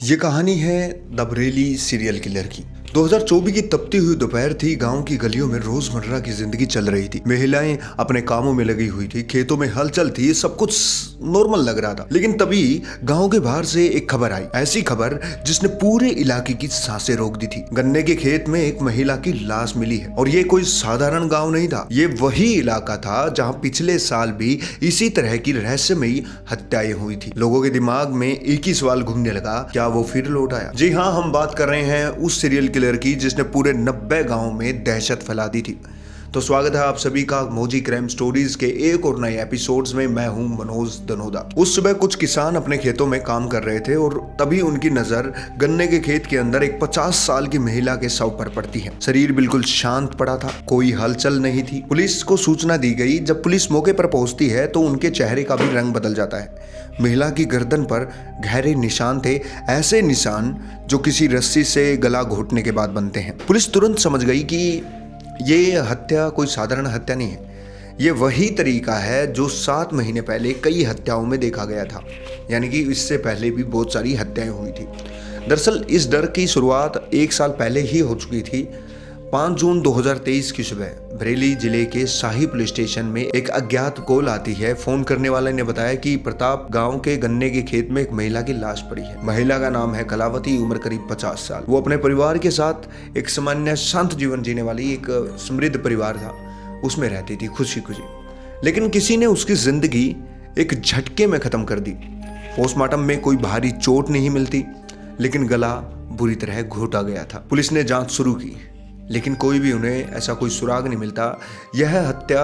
ये कहानी है द बरेली सीरियल किलर की। 2024 की तपती हुई दोपहर थी। गांव की गलियों में रोजमर्रा की जिंदगी चल रही थी। महिलाएं अपने कामों में लगी हुई थी, खेतों में हलचल थी, सब कुछ नॉर्मल लग रहा था। लेकिन तभी गांव के बाहर से एक खबर आई, ऐसी खबर जिसने पूरे इलाके की सांसें रोक दी थी। गन्ने के खेत में एक महिला की लाश मिली है और ये कोई साधारण गाँव नहीं था। ये वही इलाका था जहाँ पिछले साल भी इसी तरह की रहस्यमयी हत्याएं हुई थी। लोगों के दिमाग में एक ही सवाल घूमने लगा, क्या वो फिर लौट आया? जी हाँ, हम बात कर रहे हैं उस सीरियल किलर की जिसने पूरे 90 गांव में दहशत फैला दी थी। तो स्वागत है आप सभी का मौजी क्राइम स्टोरीज के एक और नए एपिसोड्स में। मैं हूं मनोज दनोदा। उस सुबह कुछ किसान अपने खेतों में काम कर रहे थे और तभी उनकी नजर गन्ने के खेत के अंदर एक 50 साल की महिला के शव पर पड़ती है। शरीर बिल्कुल शांत पड़ा था, कोई हलचल नहीं थी। पुलिस को सूचना दी गई। जब पुलिस मौके पर पहुंचती है तो उनके चेहरे का भी रंग बदल जाता है। महिला की गर्दन पर गहरे निशान थे, ऐसे निशान जो किसी रस्सी से गला घोटने के बाद बनते हैं। पुलिस तुरंत समझ गई कि ये हत्या कोई साधारण हत्या नहीं है। ये वही तरीका है जो 7 महीने पहले कई हत्याओं में देखा गया था, यानी कि इससे पहले भी बहुत सारी हत्याएं हुई थी। दरअसल इस डर की शुरुआत 1 साल पहले ही हो चुकी थी। 5 जून 2023 की सुबह बरेली जिले के शाही पुलिस स्टेशन में एक अज्ञात कॉल आती है। फोन करने वाले ने बताया कि प्रताप गांव के गन्ने के खेत में एक महिला की लाश पड़ी है। महिला का नाम है कलावती, उम्र करीब 50 साल। वो अपने परिवार के साथ एक सामान्य शांत जीवन जीने वाली एक समृद्ध परिवार था, उसमें रहती थी खुशी खुशी। लेकिन किसी ने उसकी जिंदगी एक झटके में खत्म कर दी। पोस्टमार्टम में कोई भारी चोट नहीं मिलती, लेकिन गला बुरी तरह घोटा गया था। पुलिस ने जांच शुरू की, लेकिन कोई भी उन्हें ऐसा कोई सुराग नहीं मिलता। यह हत्या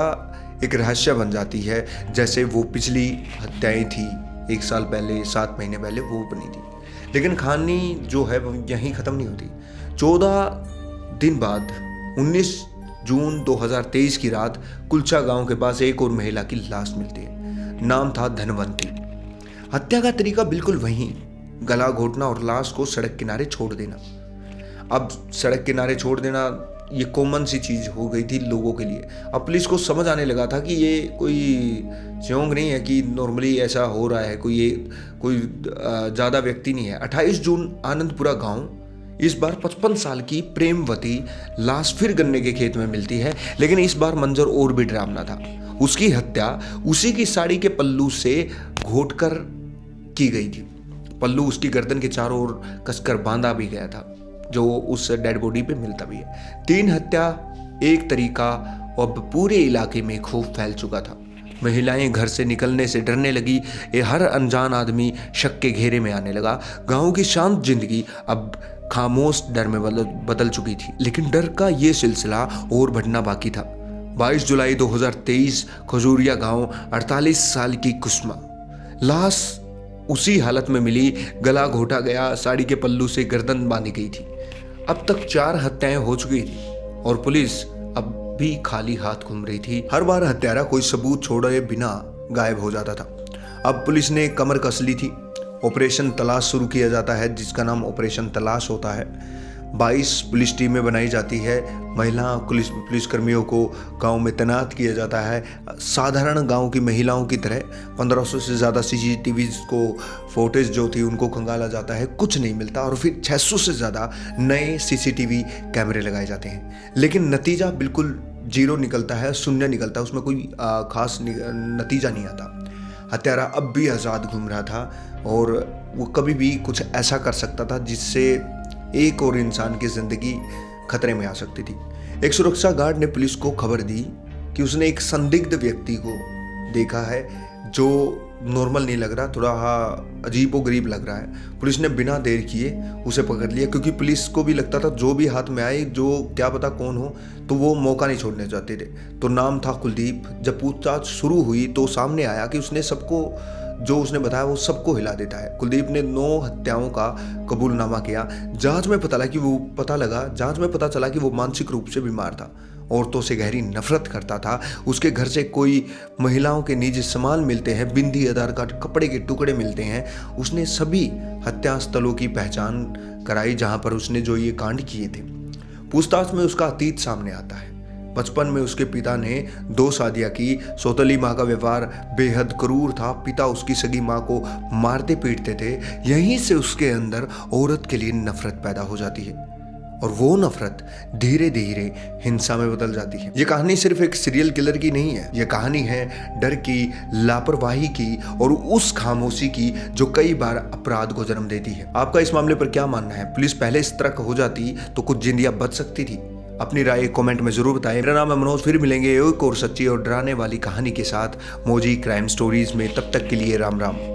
एक रहस्य बन जाती है, जैसे वो पिछली हत्याएं थी 1 साल पहले, 7 महीने पहले वो बनी थी। लेकिन कहानी जो है वो यहीं ख़त्म नहीं होती। 14 दिन बाद 19 जून 2023 की रात कुलचा गांव के पास एक और महिला की लाश मिलती है। नाम था धनवंती। हत्या का तरीका बिल्कुल वही, गला घोटना और लाश को सड़क किनारे छोड़ देना। अब सड़क किनारे छोड़ देना ये कॉमन सी चीज़ हो गई थी लोगों के लिए। अब पुलिस को समझ आने लगा था कि ये कोई जोंग नहीं है कि नॉर्मली ऐसा हो रहा है, कोई ज़्यादा व्यक्ति नहीं है। 28 जून आनंदपुरा गांव, इस बार 55 साल की प्रेमवती लाश फिर गन्ने के खेत में मिलती है, लेकिन इस बार मंजर और भी डरावना था। उसकी हत्या उसी की साड़ी के पल्लू से घोटकर की गई थी। पल्लू उसकी गर्दन के चारों ओर कसकर बांधा भी गया था, जो उस डेड बॉडी पे मिलता भी है। 3 हत्या, एक तरीका, अब पूरे इलाके में खौफ फैल चुका था। महिलाएं घर से निकलने से डरने लगी। ये हर अनजान आदमी शक के घेरे में आने लगा। गांव की शांत जिंदगी अब खामोश डर में बदल चुकी थी। लेकिन डर का ये सिलसिला और बढ़ना बाकी था। 22 जुलाई 2023 खजूरिया गांव, 48 साल की कुसुमा लाश उसी हालत में मिली। गला घोटा गया, साड़ी के पल्लू से गर्दन बांधी गई थी। अब तक 4 हत्याएं हो चुकी थी और पुलिस अब भी खाली हाथ घूम रही थी। हर बार हत्यारा कोई सबूत छोड़े बिना गायब हो जाता था। अब पुलिस ने कमर कस ली थी। ऑपरेशन तलाश शुरू किया जाता है, जिसका नाम ऑपरेशन तलाश होता है। 22 पुलिस टीमें बनाई जाती है। महिला पुलिस कर्मियों को गांव में तैनात किया जाता है। साधारण गांव की महिलाओं की तरह 1500 से ज़्यादा CCTV को फुटेज जो थी उनको खंगाला जाता है। कुछ नहीं मिलता और फिर 600 से ज़्यादा नए CCTV कैमरे लगाए जाते हैं, लेकिन नतीजा बिल्कुल 0 निकलता है, शून्य निकलता है। उसमें कोई खास नतीजा नहीं आता। हत्यारा अब भी आज़ाद घूम रहा था और वो कभी भी कुछ ऐसा कर सकता था जिससे एक और इंसान की जिंदगी खतरे में आ सकती थी। एक सुरक्षा गार्ड ने पुलिस को खबर दी कि उसने एक संदिग्ध व्यक्ति को देखा है जो नॉर्मल नहीं लग रहा, थोड़ा अजीबो गरीब लग रहा है। पुलिस ने बिना देर किए उसे पकड़ लिया, क्योंकि पुलिस को भी लगता था जो भी हाथ में आए, जो क्या पता कौन हो, तो वो मौका नहीं छोड़ने चाहते थे। तो नाम था कुलदीप। जब पूछताछ शुरू हुई तो सामने आया कि उसने सबको, जो उसने बताया वो सबको हिला देता है। कुलदीप ने 9 हत्याओं का कबूलनामा किया। जांच में पता चला कि वो मानसिक रूप से बीमार था, औरतों से गहरी नफरत करता था। उसके घर से कोई महिलाओं के निजी सामान मिलते हैं, बिंदी, आधार कार्ड, कपड़े के टुकड़े मिलते हैं। उसने सभी हत्या स्थलों की पहचान कराई जहां पर उसने जो ये कांड किए थे। पूछताछ में उसका अतीत सामने आता है। बचपन में उसके पिता ने 2 शादियां की। सौतेली माँ का व्यवहार बेहद क्रूर था। पिता उसकी सगी माँ को मारते पीटते थे। यहीं से उसके अंदर औरत के लिए नफरत पैदा हो जाती है और वो नफरत धीरे धीरे हिंसा में बदल जाती है। ये कहानी सिर्फ एक सीरियल किलर की नहीं है, ये कहानी है डर की, लापरवाही की और उस खामोशी की जो कई बार अपराध को जन्म देती है। आपका इस मामले पर क्या मानना है? प्लीज पहले इस तरह हो जाती तो कुछ जिंदगियां बच सकती थी। अपनी राय कमेंट में जरूर बताएं। मेरा नाम है मनोज, फिर मिलेंगे एक और सच्ची और डराने वाली कहानी के साथ मौजी क्राइम स्टोरीज में। तब तक के लिए राम राम।